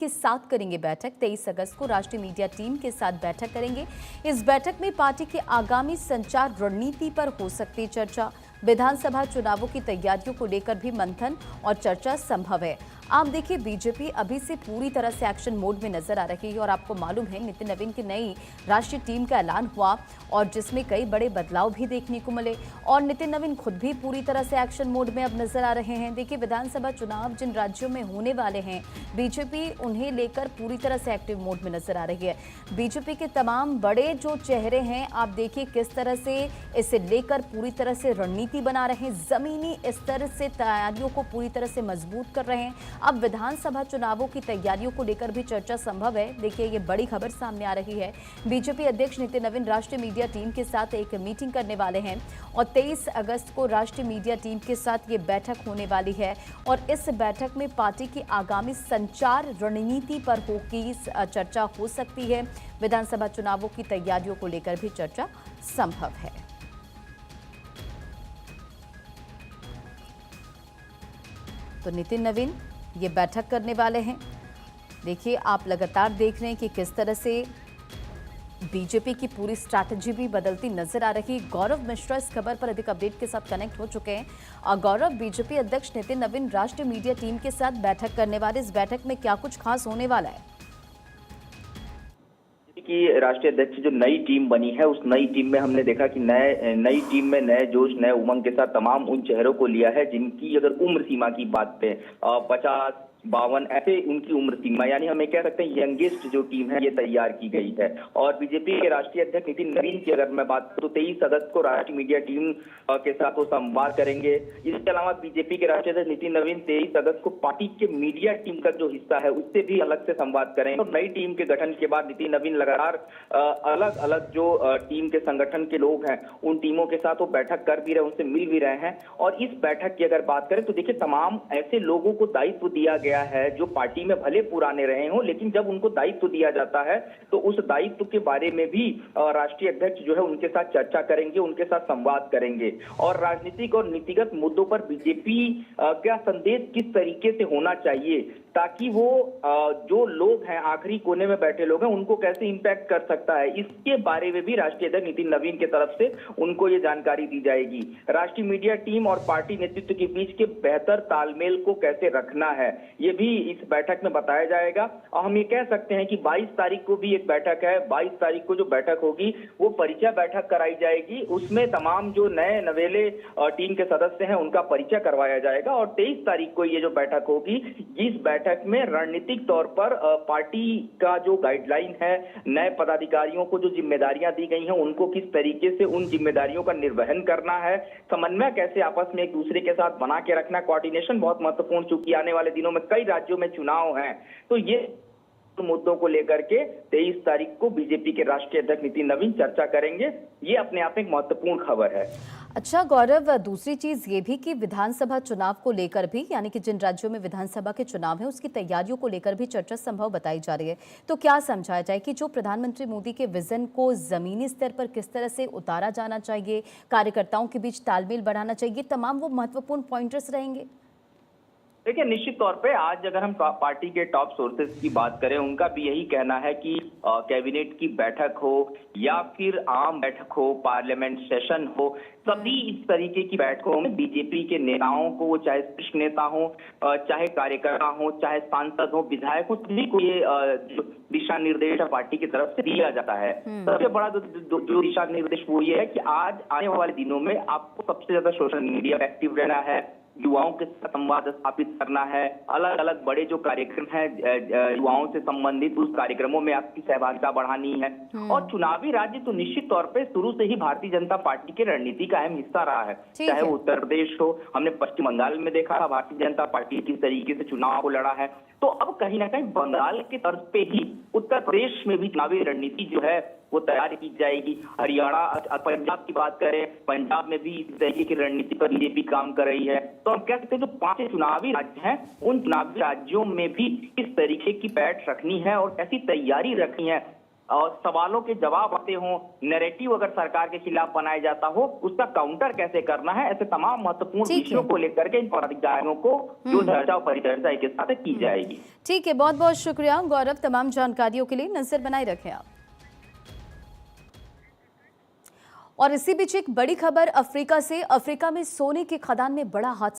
के साथ करेंगे बैठक। 23 अगस्त को राष्ट्रीय मीडिया टीम के साथ बैठक करेंगे। इस बैठक में पार्टी की आगामी संचार रणनीति पर हो सकती चर्चा। विधानसभा चुनावों की तैयारियों को लेकर भी मंथन और चर्चा संभव है। आप देखिए, बीजेपी अभी से पूरी तरह से एक्शन मोड में नजर आ रही है और आपको मालूम है नितिन नवीन की नई राष्ट्रीय टीम का ऐलान हुआ और जिसमें कई बड़े बदलाव भी देखने को मिले और नितिन नवीन खुद भी पूरी तरह से एक्शन मोड में अब नजर आ रहे हैं। देखिए, विधानसभा चुनाव जिन राज्यों में होने वाले हैं, बीजेपी उन्हें लेकर पूरी तरह से एक्टिव मोड में नजर आ रही है। बीजेपी के तमाम बड़े जो चेहरे हैं, आप देखिए किस तरह से इसे लेकर पूरी तरह से रणनीति बना रहे हैं, जमीनी स्तर से तैयारियों को पूरी तरह से मजबूत कर रहे हैं। अब विधानसभा चुनावों की तैयारियों को लेकर भी चर्चा संभव है। देखिए, ये बड़ी खबर सामने आ रही है। बीजेपी अध्यक्ष नितिन नवीन राष्ट्रीय मीडिया टीम के साथ एक मीटिंग करने वाले हैं और 23 अगस्त को राष्ट्रीय मीडिया टीम के साथ ये बैठक होने वाली है और इस बैठक में पार्टी की आगामी संचार रणनीति पर होगी चर्चा हो सकती है। विधानसभा चुनावों की तैयारियों को लेकर भी चर्चा संभव है। तो नितिन नवीन ये बैठक करने वाले हैं। देखिए, आप लगातार देख रहे हैं कि किस तरह से बीजेपी की पूरी स्ट्रैटेजी भी बदलती नजर आ रही। गौरव मिश्रा इस खबर पर अधिक अपडेट के साथ कनेक्ट हो चुके हैं। और गौरव, बीजेपी अध्यक्ष नितिन नवीन राष्ट्रीय मीडिया टीम के साथ बैठक करने वाले, इस बैठक में क्या कुछ खास होने वाला है? कि राष्ट्रीय अध्यक्ष जो नई टीम बनी है, उस नई टीम में हमने देखा कि नई टीम में नए जोश, नए उमंग के साथ तमाम उन चेहरों को लिया है जिनकी अगर उम्र सीमा की बात पे 50, 52 ऐसे उनकी उम्र सीमा, यानी हम कह सकते हैं यंगेस्ट जो टीम है ये तैयार की गई है। और बीजेपी के राष्ट्रीय अध्यक्ष नितिन नवीन की अगर मैं बात करूं तो 23 अगस्त को राष्ट्रीय मीडिया टीम के साथ वो संवाद करेंगे। इसके अलावा बीजेपी के राष्ट्रीय अध्यक्ष नितिन नवीन 23 अगस्त को पार्टी के मीडिया टीम का जो हिस्सा है उससे भी अलग से संवाद करेंगे। और नई टीम के गठन के बाद नितिन नवीन लगातार अलग अलग जो टीम के संगठन के लोग हैं उन टीमों के साथ वो बैठक कर भी रहे, उनसे मिल भी रहे हैं। और इस बैठक की अगर बात करें तो देखिए, तमाम ऐसे लोगों को दायित्व दिया गया है जो पार्टी में भले पुराने रहे हों, लेकिन जब उनको दायित्व दिया जाता है तो उस दायित्व के बारे में भी राष्ट्रीय अध्यक्ष जो है उनके साथ चर्चा करेंगे, उनके साथ संवाद करेंगे। और राजनीतिक और नीतिगत मुद्दों पर बीजेपी का संदेश किस तरीके से होना चाहिए ताकि वो जो लोग हैं, आखिरी कोने में बैठे लोग हैं, उनको कैसे इंपैक्ट कर सकता है, इसके बारे में भी राष्ट्रीय अध्यक्ष नितिन नवीन की तरफ से उनको ये जानकारी दी जाएगी। राष्ट्रीय मीडिया टीम और पार्टी नेतृत्व के बीच के बेहतर तालमेल को कैसे रखना है, ये भी इस बैठक में बताया जाएगा। और हम ये कह सकते हैं कि 22 तारीख को भी एक बैठक है। 22 तारीख को जो बैठक होगी वो परिचय बैठक कराई जाएगी। उसमें तमाम जो नए नवेले टीम के सदस्य हैं उनका परिचय करवाया जाएगा। और 23 तारीख को ये जो बैठक होगी, इस बैठक में रणनीतिक तौर पर पार्टी का जो गाइडलाइन है, नए पदाधिकारियों को जो जिम्मेदारियां दी गई हैं उनको किस तरीके से उन जिम्मेदारियों का निर्वहन करना है, समन्वय कैसे आपस में एक दूसरे के साथ बना के रखना, कोऑर्डिनेशन बहुत महत्वपूर्ण, चूंकि आने वाले दिनों में कई राज्यों में चुनाव हैं। तो ये मुद्दों को लेकर के 23 तारीख को बीजेपी के राष्ट्रीय अध्यक्ष नितिन नवीन चर्चा करेंगे। ये अपने आप में एक महत्वपूर्ण खबर है। अच्छा गौरव, दूसरी चीज ये भी कि विधानसभा चुनाव को लेकर भी, यानी कि जिन राज्यों में विधानसभा के चुनाव है उसकी तैयारियों को लेकर भी चर्चा संभव बताई जा रही है। तो क्या समझाया जाए कि जो प्रधानमंत्री मोदी के विजन को जमीनी स्तर पर किस तरह से उतारा जाना चाहिए, कार्यकर्ताओं के बीच तालमेल बढ़ाना चाहिए, तमाम वो महत्वपूर्ण पॉइंटर्स रहेंगे? देखिए, निश्चित तौर पे आज अगर हम पार्टी के टॉप सोर्सेज की बात करें, उनका भी यही कहना है कि कैबिनेट की बैठक हो या फिर आम बैठक हो, पार्लियामेंट सेशन हो, सभी इस तरीके की बैठकों में बीजेपी के नेताओं को, वो चाहे शीर्ष नेता हो, चाहे कार्यकर्ता हो, चाहे सांसद हो, विधायक हो, सभी को ये दिशा निर्देश पार्टी की तरफ से दिया जाता है। सबसे बड़ा जो दिशा निर्देश वो ये है कि आज आने वाले दिनों में आपको सबसे ज्यादा सोशल मीडिया पर एक्टिव रहना है, युवाओं के साथ संवाद स्थापित करना है, अलग अलग बड़े जो कार्यक्रम हैं युवाओं से संबंधित, उस कार्यक्रमों में आपकी सहभागिता बढ़ानी है। और चुनावी राज्य तो निश्चित तौर पे शुरू से ही भारतीय जनता पार्टी की रणनीति का अहम हिस्सा रहा है, चाहे वो उत्तर प्रदेश हो, हमने पश्चिम बंगाल में देखा था भारतीय जनता पार्टी किस तरीके से चुनाव को लड़ा है। तो अब कहीं ना कहीं बंगाल के तर्ज पे ही उत्तर प्रदेश में भी चुनावी रणनीति जो है वो तैयार की जाएगी। हरियाणा, पंजाब की बात करें, पंजाब में भी इस तरीके की रणनीति पर बीजेपी काम कर रही है। तो हम कह सकते हैं जो 5 चुनावी राज्य हैं, उन चुनावी राज्यों में भी इस तरीके की पैठ रखनी है और ऐसी तैयारी रखनी है सवालों के जवाब आते हों, नैरेटिव अगर सरकार के खिलाफ बनाया जाता हो, उसका काउंटर कैसे करना है, ऐसे तमाम महत्वपूर्ण ठीक है। विषयों को लेकर के इन पदाधिकारियों को जो चर्चा और परिचर्चा के साथ की जाएगी। ठीक है, बहुत बहुत शुक्रिया गौरव, तमाम जानकारियों के लिए। नजर बनाए रखें आप। और इसी बीच एक बड़ी खबर अफ्रीका से। अफ्रीका में सोने के खदान में बड़ा हादसा